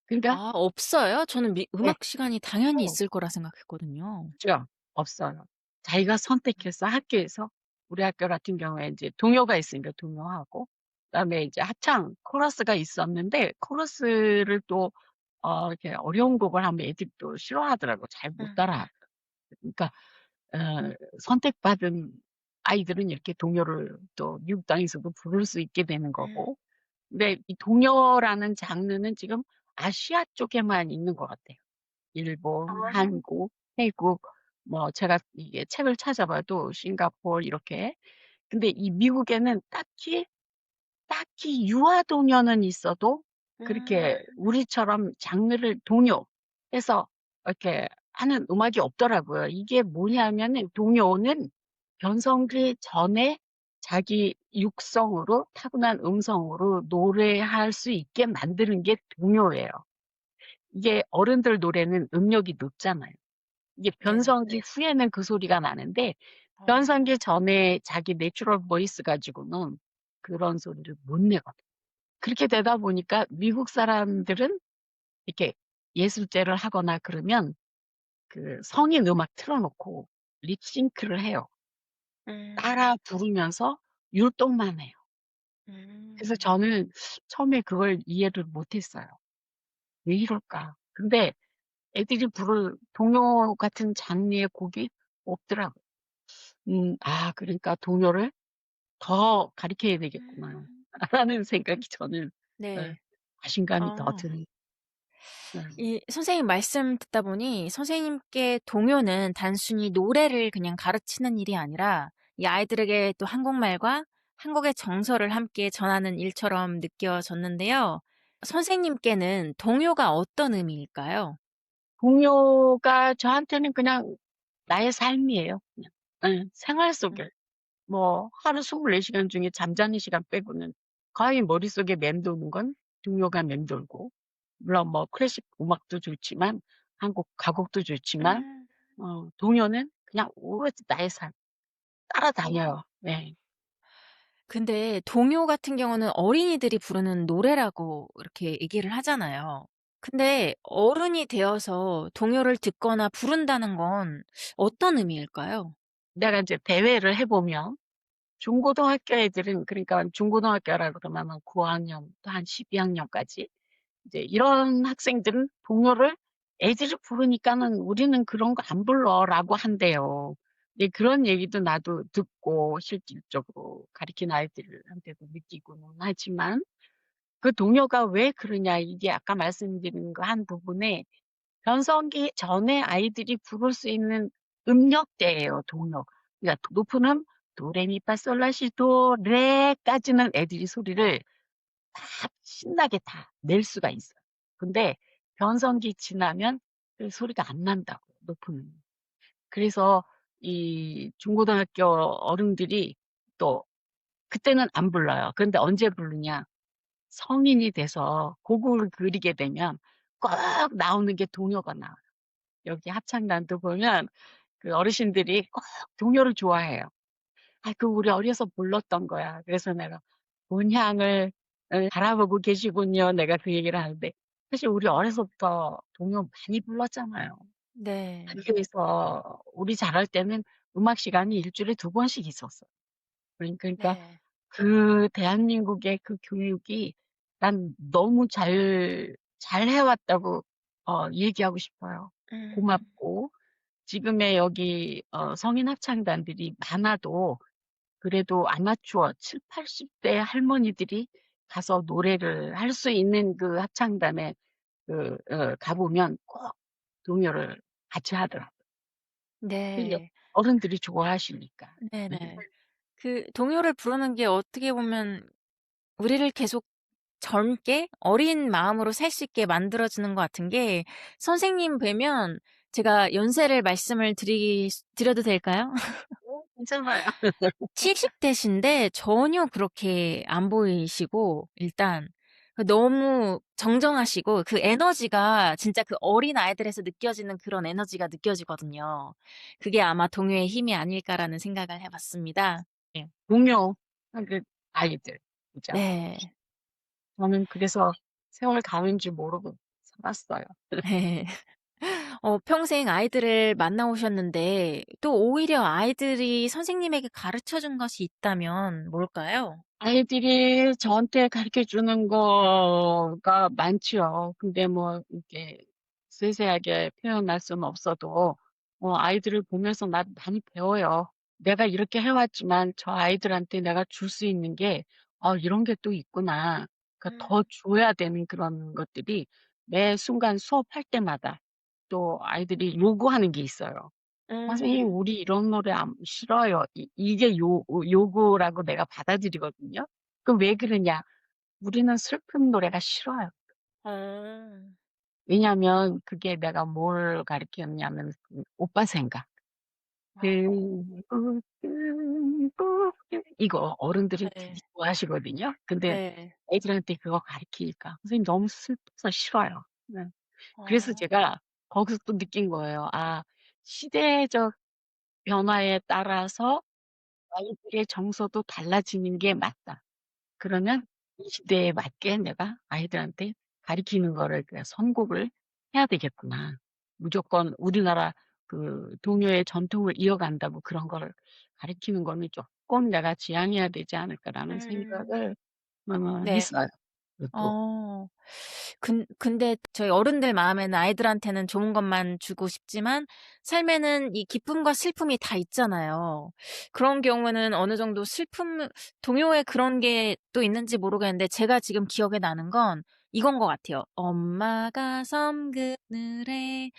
그러니까 아 없어요? 저는 미 네. 음악 시간이 당연히 어 있을 거라 생각했거든요. 없죠. 없어요. 자기가 선택해서 학교에서 우리 학교 같은 경우에 인제 동요가 있으니까 동요하고 그다음에 이제 합창 코러스가 있었는데 코러스를 또 이렇게 어려운 곡을 하면 애들이 또 싫어하더라고요. 잘 못 음. 따라 그러니까 선택받은 아이들은 이렇게 동요를 또 미국 땅에서도 부를 수 있게 되는 음. 거고. 근데 이 동요라는 장르는 지금 아시아 쪽에만 있는 것 같아요. 일본, 한국, 태국 뭐 제가 이게 책을 찾아봐도 싱가포르 이렇게. 근데 이 미국에는 딱히 유아동요는 있어도 음. 그렇게 우리처럼 장르를 동요해서 이렇게 하는 음악이 없더라고요. 이게 뭐냐면은 동요는 변성기 전에 자기 육성으로 타고난 음성으로 노래할 수 있게 만드는 게 동요예요. 이게 어른들 노래는 음역이 높잖아요. 이게 네. 변성기 후에는 그 소리가 나는데 어. 변성기 전에 자기 내추럴 보이스 가지고는 그런 소리를 못 내거든요. 그렇게 되다 보니까 미국 사람들은 이렇게 예술제를 하거나 그러면 그 성인 음악 틀어 놓고 립싱크를 해요. 음. 따라 부르면서 율동만 해요. 그래서 음. 저는 처음에 그걸 이해를 못 했어요. '왜 이럴까?' 근데 애들이 부를 동요 같은 장르의 곡이 없더라고요. 그러니까 '동요를 더 가르쳐야 되겠구나.' 음. 라는 생각이 저는 예 네. 자신감이 더 아. 드는 네. 이 선생님 말씀 듣다 보니 선생님께 동요는 단순히 노래를 그냥 가르치는 일이 아니라 이 아이들에게 또 한국말과 한국의 정서를 함께 전하는 일처럼 느껴졌는데요. 선생님께는 동요가 어떤 의미일까요? 동요가 저한테는 그냥 나의 삶이에요 그냥. 예. 생활 음. 속에 뭐 하루 24 시간 중에 잠자는 시간 빼고는 거의 머릿속에 맴도는 건 동요가 맴돌고 물론 뭐 클래식 음악도 좋지만 한국 가곡도 좋지만 음. 동요는 그냥 오로지 나의 삶 어. 따라다녀요. 네. 근데 동요 같은 경우는 어린이들이 부르는 노래라고 이렇게 얘기를 하잖아요. 근데 어른이 되어서 동요를 듣거나 부른다는 건 어떤 의미일까요? 내가 인제 대회를 해 보면 중고등학교 애들은 그러니까 중고등학교라 그러면은 9 학년부터 한 12 학년까지 이제 이런 학생들은 동요를 애들이 부르니까는 "우리는 그런 거 안 불러."라고 한대요. 예, 그런 얘기도 나도 듣고 실질적으로 가르친 아이들한테도 느끼고는 하지만 그 동요가 왜 그러냐 이게 아까 말씀드린 그 한 부분에 변성기 전에 아이들이 부를 수 있는 음역대예요, 동요. 그러니까 높은 도레미파솔라시도 레까지는 애들이 소리를 다 신나게 다 낼 수가 있어요. 근데 변성기 지나면 그 소리가 안 난다고, 높은 그래서 이 중고등학교 어른들이 또 그때는 안 불러요. 그런데 언제 부르냐? 성인이 돼서 곡을 그리게 되면 꼭 나오는 게 동요가 나와요. 여기 합창단도 보면 그 어르신들이 꼭 동요를 좋아해요. 아, 그 우리 어려서 불렀던 거야. 그래서 내가 본향을 바라보고 계시군요. 내가 그 얘기를 하는데 사실 우리 어려서부터 동요 많이 불렀잖아요. 네. 학교에서 우리 잘할 때는 음악 시간이 일주일에 2번씩 있었어요. 그러니까 네. 그 대한민국의 그 교육이 난 너무 잘 해왔다고 얘기하고 싶어요. 음. 고맙고 지금의 여기 성인 합창단들이 많아도 그래도 아마추어 7, 80대 할머니들이 가서 노래를 할 수 있는 그 합창단에 가보면 꼭 동요를 같이 하더라고요. 그게 네. 어른들이 좋아하시니까. 네. 네네. 그 동요를 부르는 게 어떻게 보면 우리를 계속 젊게 어린 마음으로 살 수 있게 만들어 주는 것 같은 게 선생님 뵈면 제가 연세를 말씀을 드려도 될까요? 괜찮아요. 70 대신데 전혀 그렇게 안 보이시고 일단 너무 정정하시고 그 에너지가 진짜 그 어린아이들에서 느껴지는 그런 에너지가 느껴지거든요. 그게 아마 동요의 힘이 아닐까라는 생각을 해 봤습니다. 예. 동요 그 아이들. 그죠? 네. 저는 그래서 세월 가는 줄 모르고 살았어요. 네. 평생 아이들을 만나 오셨는데 또 오히려 아이들이 선생님에게 가르쳐 준 것이 있다면 뭘까요? 아이들이 저한테 가르쳐 주는 거가 많지요. 근데 뭐 이렇게 세세하게 표현할 수는 없어도 아이들을 보면서 나 많이 배워요. 내가 이렇게 해왔지만 저 아이들한테 내가 줄 수 있는 게 이런 게 또 있구나. 그러니까 더 음. 줘야 되는 그런 것들이 매 순간 수업할 때마다 또 아이들이 요구하는 게 있어요. "선생님 음. 우리 이런 노래 안 싫어요." 이게 요구라고 내가 받아들이거든요. 그럼 왜 그러냐? 우리는 슬픈 노래가 싫어요. 어. 왜냐하면 그게 내가 뭘 가리켰냐면 그 오빠 생각. 이거 어른들은 되게 네. 좋아하시거든요. 근데 네. 애들한테 그거 가르치니까 선생님 너무 슬퍼서 싫어요. 네. 그래서 어. 제가 거기서 또 느낀 거예요. 시대적 변화에 따라서 아이들의 정서도 달라지는 게 맞다. 그러면 이 시대에 맞게 내가 아이들한테 가리키는 거를 선곡을 해야 되겠구나. 무조건 우리나라 그 동요의 전통을 이어간다고 그런 거를 가리키는 거는 조금 내가 지양해야 되지 않을까라는 음. 생각을 네. 했어요. 또 어. 근데 저희 어른들 마음에는 아이들한테는 좋은 것만 주고 싶지만 삶에는 이 기쁨과 슬픔이 다 있잖아요. 그런 경우는 어느 정도 슬픔 동요에 그런 게 또 있는지 모르겠는데 제가 지금 기억에 나는 건 이건 것 같아요. 엄마가 섬 그늘에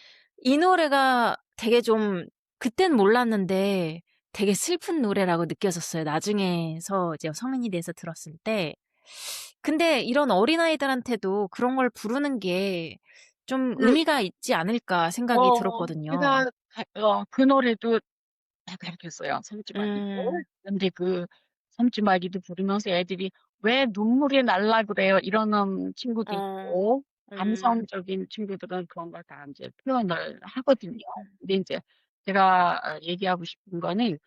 이 노래가 되게 좀 그땐 몰랐는데 되게 슬픈 노래라고 느껴졌어요. 나중에서 이제 성인이 돼서 들었을 때. 근데 이런 어린아이들한테도 그런 걸 부르는 게 좀 그 의미가 있지 않을까 생각이 들었거든요. 제가 그 노래도 다 가르쳤어요. 섬지마기도. 음. 근데 그 섬지마기도 부르면서 애들이 "왜 눈물이 날라 그래요?" 이러는 친구도 어. 있고 음. 감성적인 친구들은 그런 걸 다 인제 표현을 하거든요. 음. 근데 인제 제가 얘기하고 싶은 거는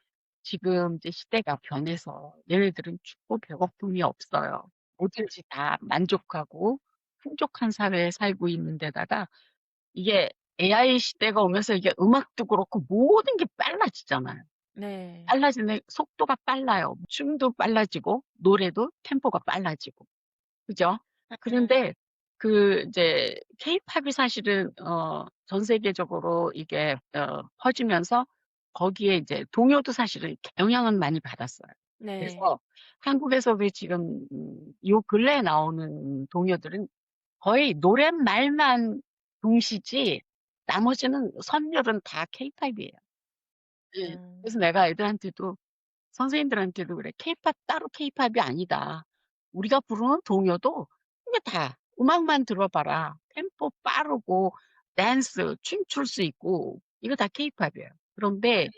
지금 이제 시대가 변해서 얘네들은 춥고 배고픔이 없어요. 뭐든지 다 만족하고 풍족한 사회에 살고 있는 데다가 이게 AI 시대가 오면서 이게 음악도 그렇고 모든 게 빨라지잖아요. 네. 빨라지는 속도가 빨라요. 춤도 빨라지고 노래도 템포가 빨라지고. 그죠? 음. 그런데 이제 케이팝이 사실은 전 세계적으로 이게 퍼지면서 거기에 이제 동요도 사실은 영향은 많이 받았어요. 네. 그래서 한국에서도 지금 요 근래에 나오는 동요들은 거의 노랫말만 동시지 나머지는 선율은 다 케이팝이에요. 예. 그래서 음. 내가 애들한테도 선생님들한테도 그래. 케이팝 따로 케이팝이 아니다. 우리가 부르는 동요도 이게 다 음악만 들어봐라. 템포 빠르고 댄스 춤출 수 있고 이거 다 케이팝이에요. 그런데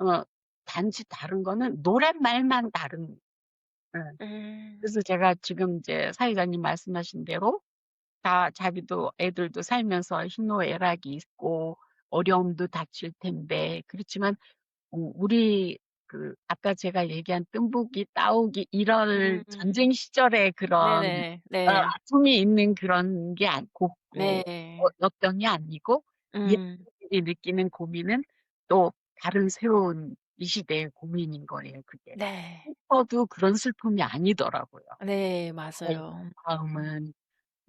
어 단지 다른 거는 노랫말만 다른 예. 음. 그래서 제가 지금 이제 사회자님 말씀하신 대로 다 자기도 애들도 살면서 희노애락이 있고 어려움도 닥칠 텐데 그렇지만 우리 그 아까 제가 얘기한 뜸부기 따오기 이럴 음. 전쟁 시절의 그런 네네. 네. 아픔이 있는 그런 게 고 네. 였던 게 아니고 음. 얘들이 느끼는 고민은 또 다른 새로운 이 시대의 고민인 거예요 그게. 네. 슬퍼도 그런 슬픔이 아니더라고요. 네. 네. 맞아요. 마음은.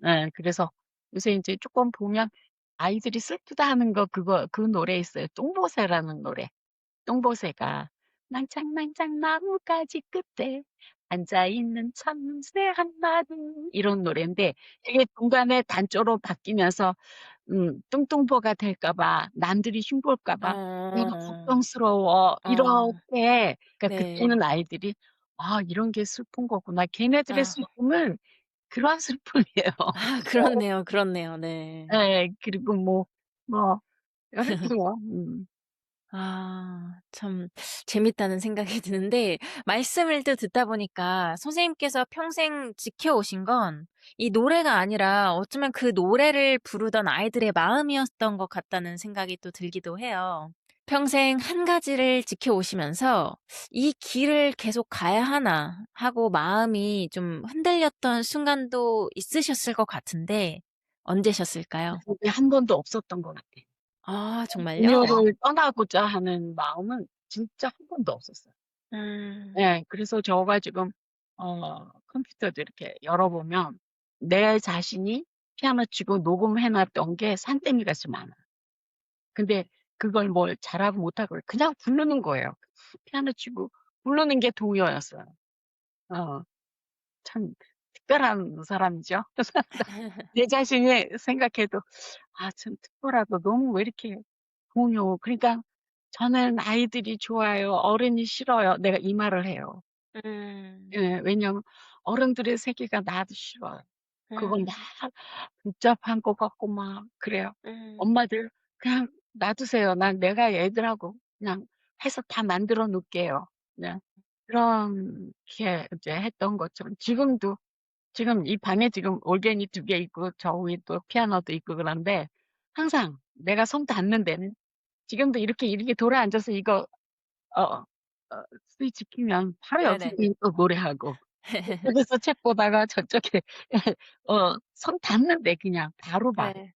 예. 그래서 요새 인제 쪼끔 보면 아이들이 슬프다 하는 거 그거 그 노래 있어요. 똥보새라는 노래. 똥보새가 낭창낭창 나뭇가지 끝에 앉아 있는 참새 한 마리 이런 노랜데 이게 중간에 단조로 바뀌면서 뚱뚱보가 될까 봐 남들이 흉볼까 봐 "내가 어. 걱정스러워." 어. 이렇게 그러니까 네. 그때는 아이들이 '아 이런 게 슬픈 거구나.' 걔네들의 아. 슬픔은 그런 슬픔이에요. 아 그렇네요, 그렇네요. 네. 예. 그리고 뭐 여러 가지요. 아 참 재밌다는 생각이 드는데 말씀을 또 듣다 보니까 선생님께서 평생 지켜오신 건 이 노래가 아니라 어쩌면 그 노래를 부르던 아이들의 마음이었던 것 같다는 생각이 또 들기도 해요. 평생 한 가지를 지켜오시면서 '이 길을 계속 가야 하나.' 하고 마음이 좀 흔들렸던 순간도 있으셨을 것 같은데 언제셨을까요? 그게 한 번도 없었던 것 같아요. 아 정말요? 동요를 떠나고자 하는 마음은 진짜 한 번도 없었어요. 음. 예. 그래서 저가 지금 컴퓨터도 이렇게 열어 보면 내 자신이 피아노 치고 녹음해 놨던 게 산더미 같이 많아. 근데 그걸 뭘 잘하고 못하고 그냥 부르는 거예요. 피아노 치고 부르는 게 동요였어요. 어 참 특별한 사람이죠. 그래서 내 자신이 생각해도 '아 참 특별하다. 너무 왜 이렇게 동요' 그러니까 저는 아이들이 좋아요. 어른이 싫어요. 내가 이 말을 해요. 음. 예. 왜냐하면 어른들의 세계가 나도 싫어요. 그건 막 음. 복잡한 것 같고 막 그래요. 음. 엄마들 그냥 놔두세요. 난 내가 애들하고 그냥 해서 다 만들어 놓을게요. 그냥 그렇게 이제 했던 것처럼 지금도 지금 이 방에 지금 올게니 2개 있고 저 위에 또 피아노도 있고 그런데 항상 내가 손 닿는 데는 지금도 이렇게 돌아 앉아서 이거 어 스위치 키면 바로 옆에 네네. 또 노래하고 저쪽에서 책 보다가 저쪽에 손 닿는데 그냥 바로바로. 네.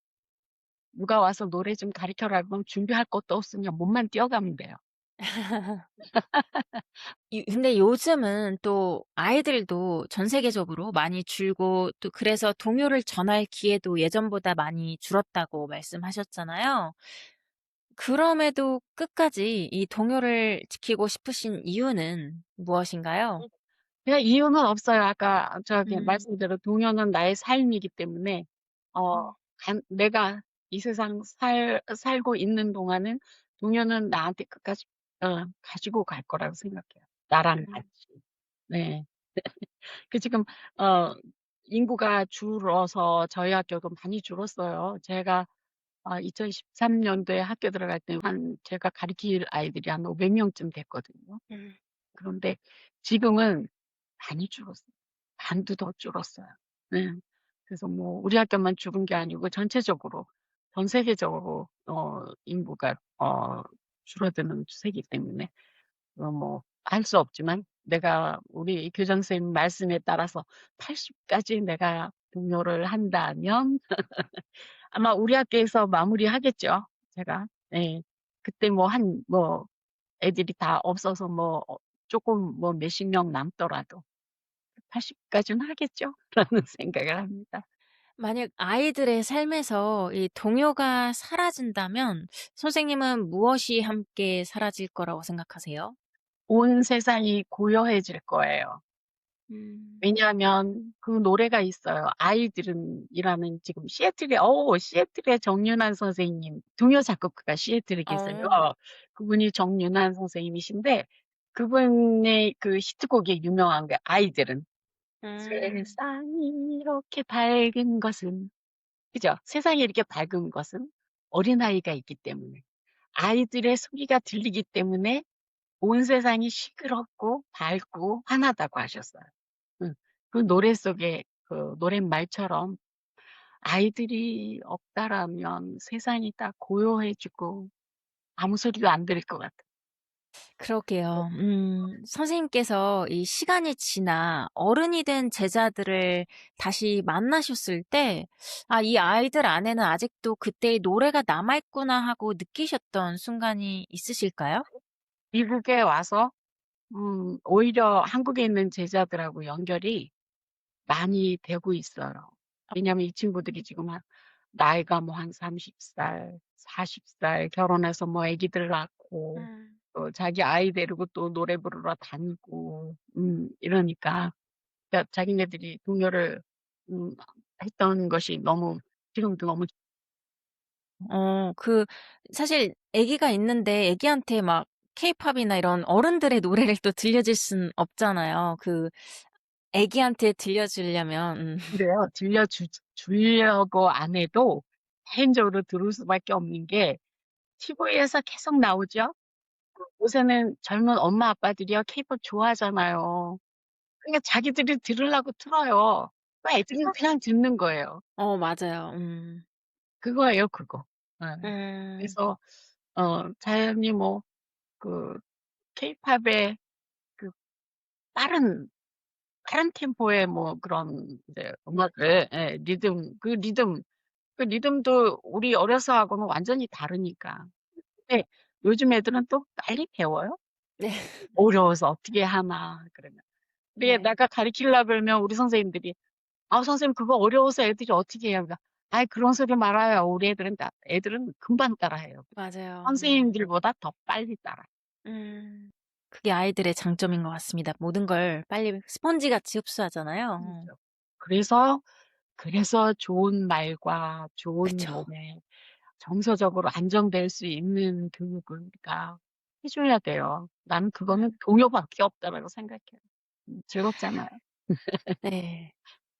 누가 와서 "노래 좀 가르쳐라." 그러면 준비할 것도 없으면 몸만 뛰어가면 돼요. 이 근데 요즘은 또 아이들도 전 세계적으로 많이 줄고 또 그래서 동요를 전할 기회도 예전보다 많이 줄었다고 말씀하셨잖아요. 그럼에도 끝까지 이 동요를 지키고 싶으신 이유는 무엇인가요? 그냥 이유는 없어요. 아까 저기 음. 말씀대로 동요는 나의 삶이기 때문에 음. 내가 이 세상 살고 있는 동안은 동요는 나한테 끝까지 가지고 갈 거라고 생각해요, 나랑 음. 같이. 네. 그 지금 어 인구가 줄어서 저희 학교도 많이 줄었어요. 제가 2013 년도에 학교 들어갈 때 한 제가 가르칠 아이들이 한 500 명쯤 됐거든요. 음. 그런데 지금은 많이 줄었어요. 반도 더 줄었어요. 네. 그래서 뭐 우리 학교만 줄은 게 아니고 전체적으로 전 세계적으로 인구가 줄어드는 추세이기 때문에 뭐 할 수 없지만 내가 우리 교장 선생님 말씀에 따라서 80 까지 내가 등록을 한다면 아마 우리 학교에서 마무리하겠죠, 제가. 예. 그때 애들이 다 없어서 쪼끔 몇십 명 남더라도 80 까지는 하겠죠? 라는 생각을 합니다. 만약 아이들의 삶에서 이 동요가 사라진다면 선생님은 무엇이 함께 사라질 거라고 생각하세요? 온 세상이 고요해질 거예요. 음. 왜냐하면 그 노래가 있어요. 아이들은 이라는 지금 시애틀의 정윤환 선생님, 동요 작곡가가 시애틀에 계세요. 어. 그분이 정윤환 선생님이신데 그분의 그 히트곡이 유명한 게 아이들은. 음. 세상이 이렇게 밝은 것은, 그죠? 세상이 이렇게 밝은 것은 어린아이가 있기 때문에, 아이들의 소리가 들리기 때문에 온 세상이 시끄럽고 밝고 환하다고 하셨어요. 응. 그 노래 속에 그 노랫말처럼 아이들이 없다라면 세상이 딱 고요해지고 아무 소리도 안 들릴 것 같아요. 그러게요. 선생님께서 이 시간이 지나 어른이 된 제자들을 다시 만나셨을 때 '아 이 아이들 안에는 아직도 그때의 노래가 남아 있구나.' 하고 느끼셨던 순간이 있으실까요? 미국에 와서 오히려 한국에 있는 제자들하고 연결이 많이 되고 있어요. 왜냐하면 이 친구들이 지금 나이가 뭐 한 30살, 40살 결혼해서 뭐 아기들 낳고 음. 또 자기 아이 데리고 또 노래 부르러 다니고 이러니까, 그러니까 자기네들이 동요를 음 했던 것이 너무 지금도 너무. 그 사실 아기가 있는데 아기한테 막 케이팝이나 이런 어른들의 노래를 또 들려줄 순 없잖아요. 그 아기한테 들려주려면 그래요. 주려고 안 해도 개인적으로 들을 수밖에 없는 게 TV에서 계속 나오죠. 요새는 젊은 엄마 아빠들이요 케이팝 좋아하잖아요. 그러니까 자기들이 들으려고 틀어요. 그 애들은 그냥 듣는 거예요. 맞아요. 그거예요, 그거. 예. 음. 그래서 자연히 뭐 그 케이팝의 그 빠른 템포의 뭐 그런 이제 음악을, 예, 리듬도 우리 어려서 하고는 완전히 다르니까. 근데 요즘 애들은 또 빨리 배워요. 네. 어려워서 어떻게 하나 그러면. 근데 네. 내가 가르치려고 그러면 우리 선생님들이 "아 선생님 그거 어려워서 애들이 어떻게 해요?" 그러니까 "아이 그런 소리 말아요. 우리 애들은 금방 따라해요. 맞아요. 선생님들보다 더 빨리 따라해요." 음. 그게 아이들의 장점인 것 같습니다. 모든 걸 빨리 스펀지같이 흡수하잖아요. 그렇죠. 그래서 좋은 말과 좋은 그쵸. 노래, 정서적으로 안정될 수 있는 교육을 우리가 해 줘야 돼요. 나는 그거는 동요밖에 없다라고 생각해요. 즐겁잖아요. 네.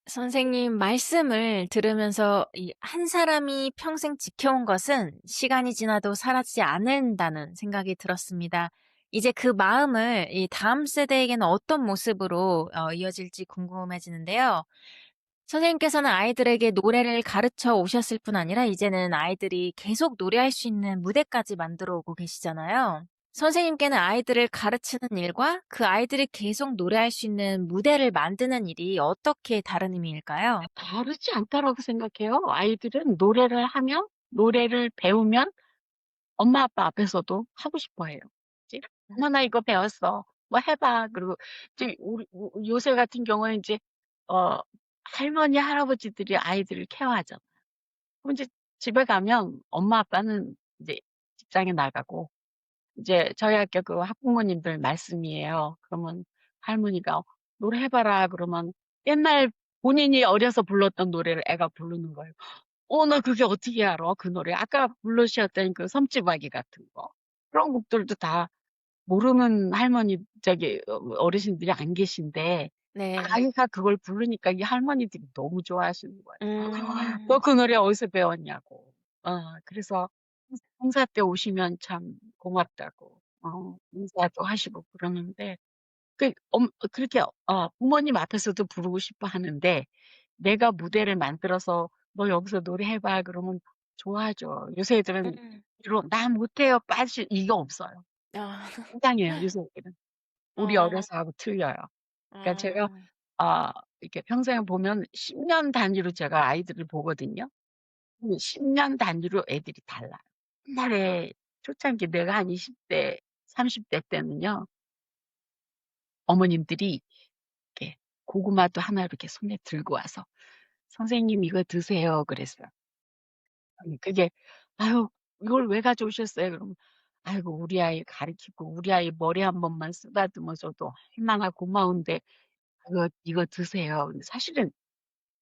선생님 말씀을 들으면서 이 한 사람이 평생 지켜온 것은 시간이 지나도 사라지지 않는다는 생각이 들었습니다. 이제 그 마음을 이 다음 세대에게는 어떤 모습으로 이어질지 궁금해지는데요. 선생님께서는 아이들에게 노래를 가르쳐 오셨을 뿐 아니라 이제는 아이들이 계속 노래할 수 있는 무대까지 만들어 오고 계시잖아요. 선생님께는 아이들을 가르치는 일과 그 아이들이 계속 노래할 수 있는 무대를 만드는 일이 어떻게 다른 의미일까요? 다르지 않다라고 생각해요. 아이들은 노래를 배우면 엄마 아빠 앞에서도 하고 싶어 해요. 그지? "어머 나 이거 배웠어. 뭐 해 봐." 그리고 이제 요새 같은 경우는 인제 어 할머니, 할아버지들이 아이들을 케어하잖아요. 그럼 인제 집에 가면 엄마 아빠는 이제 직장에 나가고 이제 저희 학교 그 학부모님들 말씀이에요. 그러면 할머니가 "노래해 봐라." 그러면 옛날 본인이 어려서 불렀던 노래를 애가 부르는 거예요. 나 그게 어떻게 알아 그 노래. 아까 부르셨던 그 섬지박이 같은 거. 그런 곡들도 다 모르는 할머니 어르신들이 안 계신데 네. 아이가 그걸 부르니까 이 할머니들이 너무 좋아하시는 거예요. "너 음. 그 노래 어디서 배웠냐."고. 그래서 행사 때 오시면 참 고맙다고 인사도 하시고 그러는데 그렇게 부모님 앞에서도 부르고 싶어 하는데 내가 무대를 만들어서 "너 여기서 노래해 봐." 그러면 좋아하죠. 요새 애들은 음. 주로 "나 못해요." 빠질 이게 없어요. 아. 굉장해요, 요새 애들은. 우리 어. 어려서하고 틀려요. 그러니까 제가 어. 이렇게 평생을 보면 10년 단위로 제가 아이들을 보거든요. 10년 단위로 애들이 달라요. 옛날에 초창기 내가 한 20대 30대 때는요. 어머님들이 이렇게 고구마도 하나 이렇게 손에 들고 와서 "선생님 이거 드세요." 그랬어요. 그게 "아유 이걸 왜 가져오셨어요?" 그러면 "아이고 우리 아이 가르치고 우리 아이 머리 한 번만 쓰다듬어 줘도 얼마나 고마운데 이거 드세요." 근데 사실은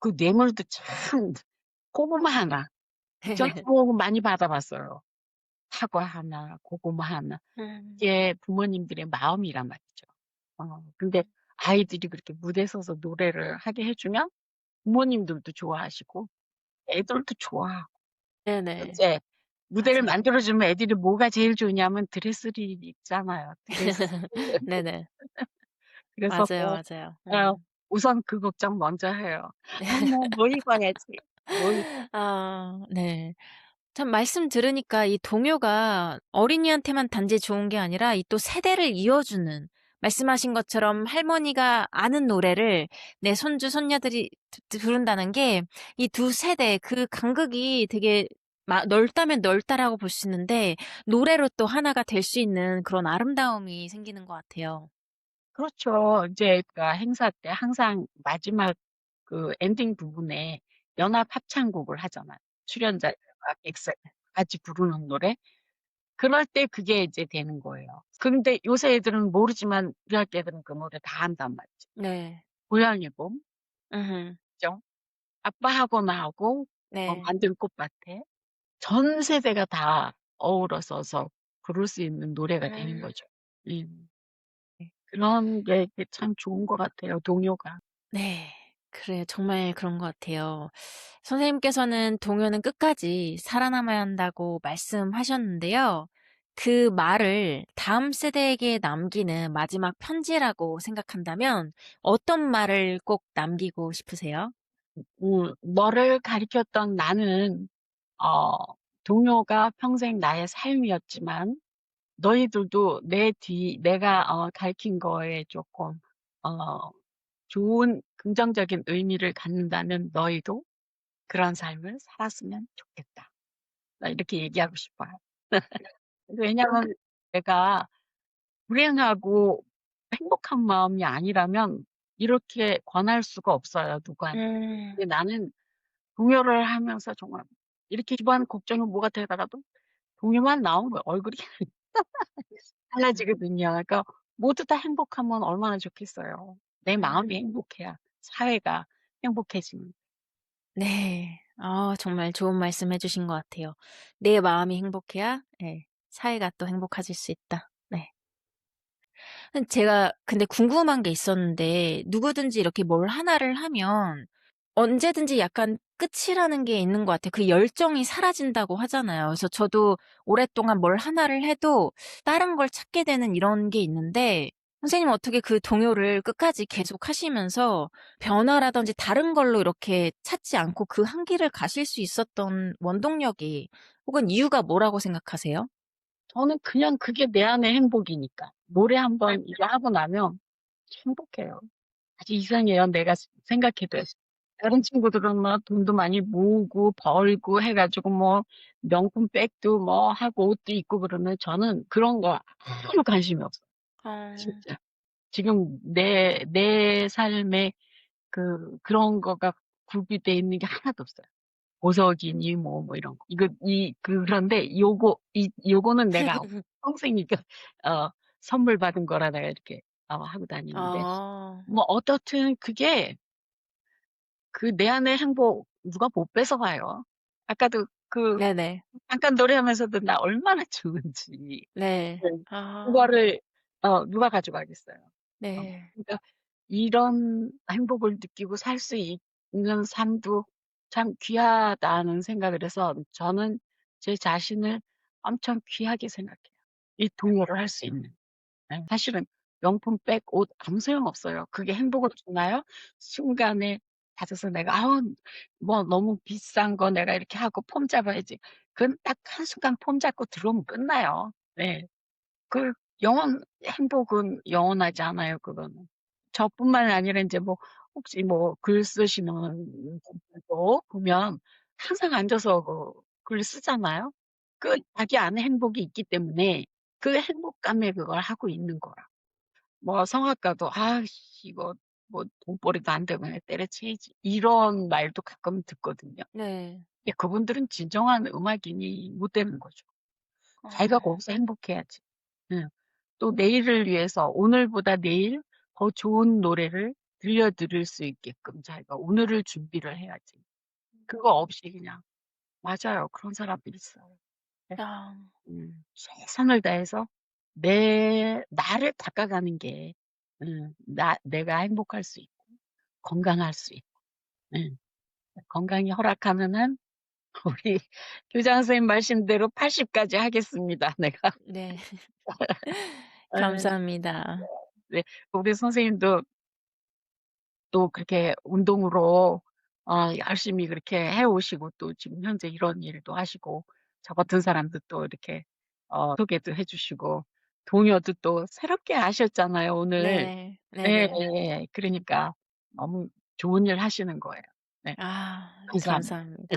그 뇌물도 참 고구마 하나 저는 뭐 많이 받아 봤어요. 사과 하나, 고구마 하나. 음. 이게 부모님들의 마음이란 말이죠. 근데 아이들이 그렇게 무대에 서서 노래를 하게 해 주면 부모님들도 좋아하시고 애들도 좋아하고 네네. 이제 무대를 맞아요. 만들어 주면 애들이 뭐가 제일 좋냐면 드레스를 입잖아요. 드레스. 네네. 그래서 맞아요, 맞아요. 어 우선 그 걱정 먼저 해요. '아 나 뭐 입어야지. 뭐 입' 아 네. 참 말씀 들으니까 이 동요가 어린이한테만 단지 좋은 게 아니라 이 또 세대를 이어주는 말씀하신 것처럼 할머니가 아는 노래를 내 손주 손녀들이 부른다는 게 이 두 세대 그 간극이 되게 넓다면 넓다라고 볼 수 있는데 노래로 또 하나가 될 수 있는 그런 아름다움이 생기는 것 같아요. 그렇죠. 이제 그러니까 행사 때 항상 마지막 그 엔딩 부분에 연합 합창곡을 하잖아요. 출연자들과 객석 같이 부르는 노래. 그럴 때 그게 이제 되는 거예요. 근데 요새 애들은 모르지만 우리 학교 애들은 그 노래 다 안단 말이죠. 네. 고향의 봄 음. 있죠. 아빠하고 나하고 네. 만든 꽃밭에 전 세대가 다 어우러서서 부를 수 있는 노래가 되는 음. 거죠. 음. 네. 그런 게 이게 참 좋은 것 같아요, 동요가. 네. 그래요. 정말 그런 것 같아요. 선생님께서는 동요는 끝까지 살아남아야 한다고 말씀하셨는데요. 그 말을 다음 세대에게 남기는 마지막 편지라고 생각한다면 어떤 말을 꼭 남기고 싶으세요? 너를 가리켰던 나는 어 동요가 평생 나의 삶이었지만 너희들도 내가 가르친 거에 쪼끔 어 좋은 긍정적인 의미를 갖는다면 너희도 그런 삶을 살았으면 좋겠다. 나 이렇게 얘기하고 싶어요. 왜냐하면 내가 불행하고 행복한 마음이 아니라면 이렇게 권할 수가 없어요, 누구한테. 음. 근데 나는 동요를 하면서 정말 이렇게 집안 걱정이 뭐가 되다가도 동요만 나오면 얼굴이 달라지거든요. 그러니까 모두 다 행복하면 얼마나 좋겠어요. 내 마음이 행복해야 사회가 행복해지는. 네. 정말 좋은 말씀 해 주신 것 같아요. "내 마음이 행복해야 예 사회가 또 행복해질 수 있다." 네. 제가 근데 궁금한 게 있었는데 누구든지 이렇게 뭘 하나를 하면 언제든지 약간 끝이라는 게 있는 것 같아요. 그 열정이 사라진다고 하잖아요. 그래서 저도 오랫동안 뭘 하나를 해도 다른 걸 찾게 되는 이런 게 있는데 선생님은 어떻게 그 동요를 끝까지 계속하시면서 변화라든지 다른 걸로 이렇게 찾지 않고 그 한 길을 가실 수 있었던 원동력이 혹은 이유가 뭐라고 생각하세요? 저는 그냥 그게 내 안의 행복이니까. 노래 한 번 이거 하고 나면 행복해요. 아주 이상해요, 내가 생각해도. 다른 친구들은 막 돈도 많이 모으고 벌고 해 가지고 뭐 명품 백도 뭐 하고 옷도 입고 그러면 저는 그런 거 아무 관심이 없어요, 어. 진짜. 지금 내 삶에 그런 거가 구비돼 있는 게 하나도 없어요. 보석이니 뭐 이런 거. 그런데 요거는 내가 평생 이거 어 선물 받은 거라 내가 이렇게 하고 다니는데 아. 뭐 어떻든 그게 그 내 안의 행복 누가 못 뺏어가요. 아까도 네네. 잠깐 노래하면서도 나 얼마나 좋은지. 네. 네. 아. 그거를 누가 가져가겠어요. 네. 그러니까 이런 행복을 느끼고 살 수 있는 삶도 참 귀하다는 생각을 해서 저는 제 자신을 엄청 귀하게 생각해요. 이 동요를 할 수 있는. 예. 사실은 명품 백, 옷 아무 소용없어요. 그게 행복을 주나요? 순간에 받아서 내가 '아우 뭐 너무 비싼 거 내가 이렇게 하고 폼 잡아야지.' 그건 딱 한순간 폼 잡고 들어오면 끝나요. 네. 그 행복은 영원하지 않아요, 그거는. 저뿐만 아니라 인제 뭐 혹시 뭐 글 쓰시는 분들도 보면 항상 앉아서 글 쓰잖아요. 그 자기 안에 행복이 있기 때문에 그 행복감에 그걸 하고 있는 거라. 뭐 성악가도 '아 이거 뭐 돈벌이도 안 되고 그냥 때려치우지. 이런 말도 가끔 듣거든요. 네. 근데 그분들은 진정한 음악인이 못 되는 거죠. 자기가 아. 거기서 행복해야지. 응. 또 내일을 위해서 오늘보다 내일 더 좋은 노래를 들려드릴 수 있게끔 자기가 오늘을 준비를 해야지. 그거 없이 그냥 맞아요. 그런 사람들이 있어요. 네. 아. 최선을 다해서 나를 닦아가는 게 내가 행복할 수 있고 건강할 수 있고 응. 건강이 허락하면 한 우리 교장 선생님 말씀대로 80까지 하겠습니다, 내가. 네. 예. 감사합니다. 네. 우리 선생님도 또 그렇게 운동으로 열심히 그렇게 해 오시고 또 지금 현재 이런 일도 하시고 저 같은 사람도 또 이렇게 소개도 해 주시고 동료도 또 새롭게 아셨잖아요, 오늘. 네. 예 네네. 예. 그러니까 너무 좋은 일 하시는 거예요. 네. 아 감사합니다. 감사합니다.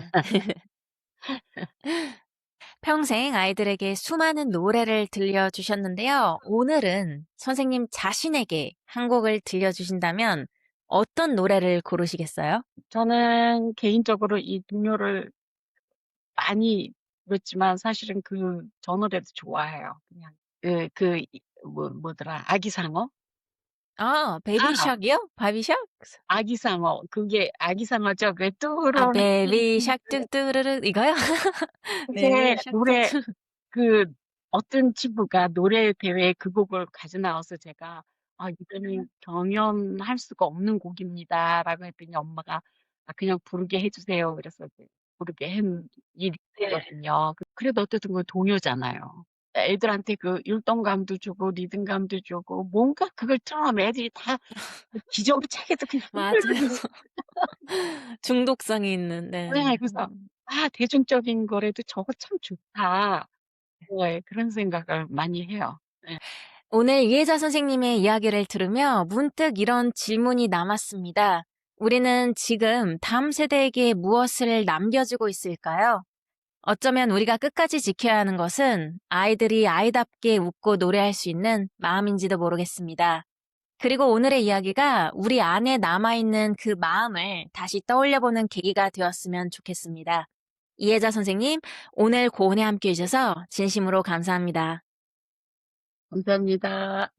평생 아이들에게 수많은 노래를 들려주셨는데요. 오늘은 선생님 자신에게 한 곡을 들려주신다면 어떤 노래를 고르시겠어요? 저는 개인적으로 이 동료를 많이 들었지만 사실은 저 노래도 좋아해요. 그냥 뭐더라? 아기상어? 아 아 베이비샥이요? 바비샥? 아기상어. 그게 아기상어죠. 그 아 뚜루루루 베이비샥 뚜뚜루루 이거요? 그게 베이비샥 노래 뚜뚜 그 어떤 친구가 노래 대회에 그 곡을 가져 나와서 제가 "아 이거는 경연할 수가 없는 곡입니다."라고 했더니 엄마가 "아 그냥 부르게 해 주세요." 그래서 이제 부르게 한 일이 있거든요. 그래도 어쨌든 그건 동요잖아요. 애들한테 그 율동감도 주고 리듬감도 주고 뭔가 그걸 틀어놓으면 애들이 다 기적을 차게도 그냥 맞아요. 흔들고 중독성이 있는 네. 네. 그래서 '아 대중적인 거라도 저거 참 좋다.' 네. 그런 생각을 많이 해요. 네. 오늘 이혜자 선생님의 이야기를 들으며 문득 이런 질문이 남았습니다. 우리는 지금 다음 세대에게 무엇을 남겨주고 있을까요? 어쩌면 우리가 끝까지 지켜야 하는 것은 아이들이 아이답게 웃고 노래할 수 있는 마음인지도 모르겠습니다. 그리고 오늘의 이야기가 우리 안에 남아있는 그 마음을 다시 떠올려보는 계기가 되었으면 좋겠습니다. 이혜자 선생님, 오늘 고은에 함께 해주셔서 진심으로 감사합니다. 감사합니다.